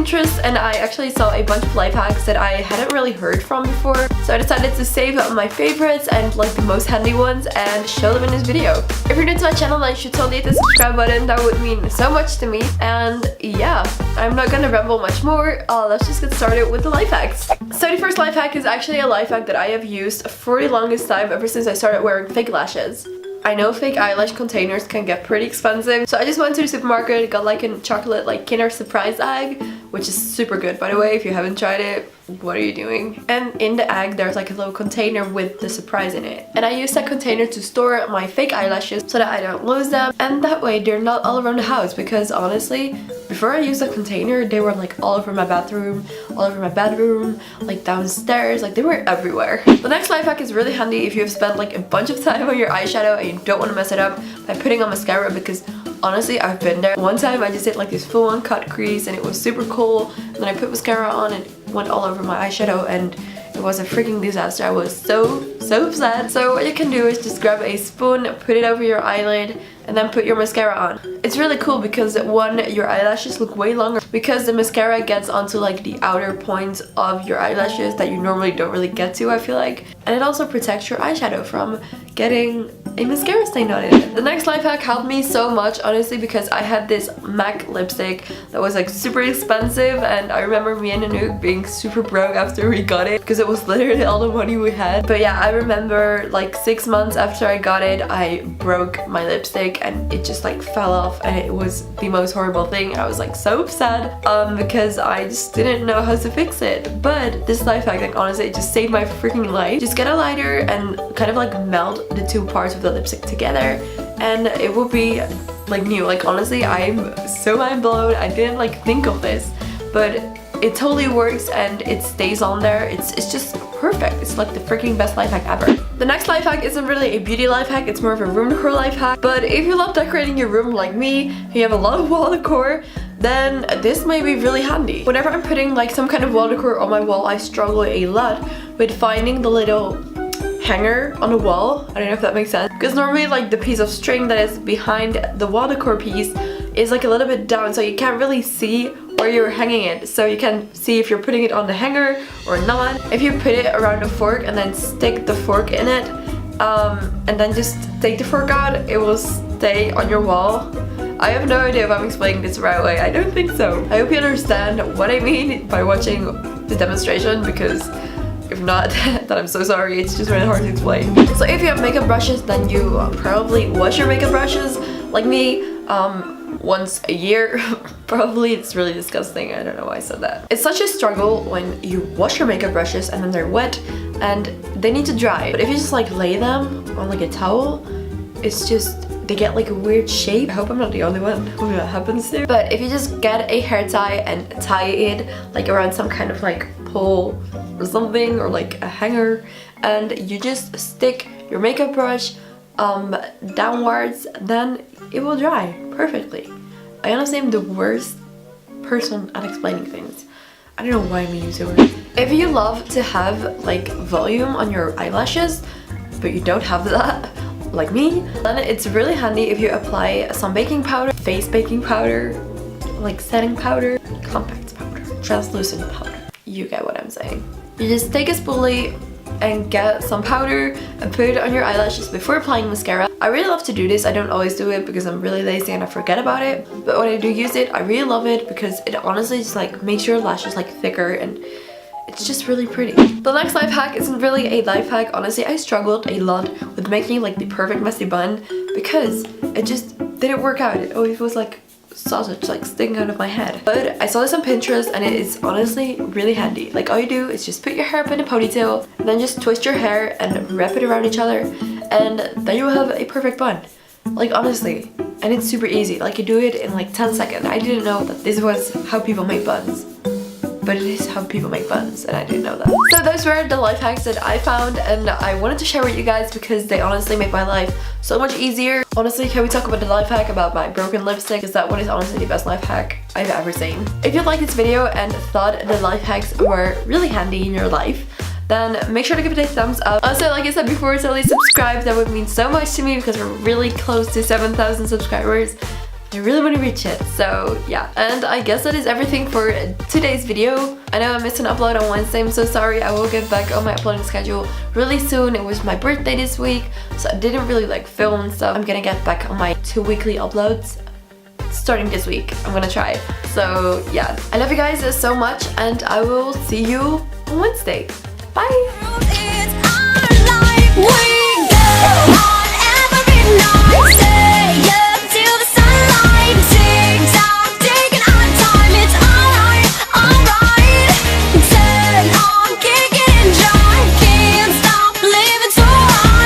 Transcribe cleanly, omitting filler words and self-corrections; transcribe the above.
Pinterest and I actually saw a bunch of life hacks that I hadn't really heard from before. So I decided to save my favorites and like the most handy ones and show them in this video. If you're new to my channel, then you should totally hit the subscribe button. That would mean so much to me. And yeah, I'm not gonna ramble much more. Let's just get started with the life hacks. So the first life hack is actually a life hack that I have used for the longest time ever since I started wearing fake lashes. I know fake eyelash containers can get pretty expensive, so I just went to the supermarket, got like a chocolate like Kinder Surprise egg, which is super good by the way. If you haven't tried it, what are you doing? And in the egg there's like a little container with the surprise in it, and I use that container to store my fake eyelashes so that I don't lose them, and that way they're not all around the house, because honestly before I used the container they were like all over my bathroom, all over my bedroom, like downstairs, like they were everywhere. The next life hack is really handy if you have spent like a bunch of time on your eyeshadow and you don't want to mess it up by putting on mascara, because honestly I've been there. One time I just did like this full-on cut crease and it was super cool, and then I put mascara on and it went all over my eyeshadow and it was a freaking disaster. I was so upset. So what you can do is just grab a spoon, put it over your eyelid, and then put your mascara on. It's really cool because one, your eyelashes look way longer because the mascara gets onto like the outer points of your eyelashes that you normally don't really get to, I feel like. And it also protects your eyeshadow from getting a mascara stain on it. The next life hack helped me so much, honestly, because I had this MAC lipstick that was like super expensive, and I remember me and Anouk being super broke after we got it because it was literally all the money we had. But yeah, I remember like 6 months after I got it, I broke my lipstick and it just like fell off, and it was the most horrible thing. I was like so sad because I just didn't know how to fix it. But this life hack, like honestly, it just saved my freaking life. Just get a lighter and kind of like melt the two parts of the lipstick together and it will be like new. Like honestly, I'm so mind blown. I didn't like think of this, but it totally works and it stays on there. It's just perfect. It's like the freaking best life hack ever. The next life hack isn't really a beauty life hack, it's more of a room decor life hack. But if you love decorating your room like me, you have a lot of wall decor, then this may be really handy. Whenever I'm putting like some kind of wall decor on my wall, I struggle a lot with finding the little hanger on the wall. I don't know if that makes sense, because normally like the piece of string that is behind the wall decor piece is like a little bit down, so you can't really see where you're hanging it, so you can see if you're putting it on the hanger or not. If you put it around a fork and then stick the fork in it and then just take the fork out, it will stay on your wall. I have no idea if I'm explaining this the right way. I don't think so. I hope you understand what I mean by watching the demonstration, because if not, then I'm so sorry, it's just really hard to explain. So if you have makeup brushes, then you probably wash your makeup brushes, like me, once a year. Probably. It's really disgusting. I don't know why I said that. It's such a struggle when you wash your makeup brushes and then they're wet and they need to dry. But if you just like lay them on like a towel, it's just, they get like a weird shape. I hope I'm not the only one who that happens to. But if you just get a hair tie and tie it like around some kind of like pole or something, or like a hanger, and you just stick your makeup brush downwards, then it will dry perfectly. I honestly am the worst person at explaining things. I don't know why I'm a YouTuber. If you love to have like volume on your eyelashes, but you don't have that, like me, then it's really handy if you apply some baking powder, face baking powder, like setting powder, compact powder, translucent powder. You get what I'm saying. You just take a spoolie and get some powder and put it on your eyelashes before applying mascara. I really love to do this. I don't always do it because I'm really lazy and I forget about it. But when I do use it, I really love it because it honestly just like makes your lashes like thicker and it's just really pretty. The next life hack isn't really a life hack. Honestly, I struggled a lot with making like the perfect messy bun because it just didn't work out. It always was like sausage like sticking out of my head. But I saw this on Pinterest and it is honestly really handy. Like all you do is just put your hair up in a ponytail and then just twist your hair and wrap it around each other, and then you have a perfect bun. Like honestly, and it's super easy. Like you do it in like 10 seconds. I didn't know that this was how people make buns, but it is how people make buns, and I didn't know that. So those were the life hacks that I found, and I wanted to share with you guys because they honestly make my life so much easier. Honestly, can we talk about the life hack about my broken lipstick? Because that one is honestly the best life hack I've ever seen. If you liked this video and thought the life hacks were really handy in your life, then make sure to give it a thumbs up. Also, like I said before, totally subscribe. That would mean so much to me because we're really close to 7,000 subscribers. I really want to reach it. So yeah, and I guess that is everything for today's video. I know I missed an upload on Wednesday. I'm so sorry. I will get back on my uploading schedule really soon. It was my birthday this week, so I didn't really like film and stuff. I'm gonna get back on my 2 weekly uploads starting this week. I'm gonna try. So yeah, I love you guys so much, and I will see you on Wednesday. Bye. We go on every night.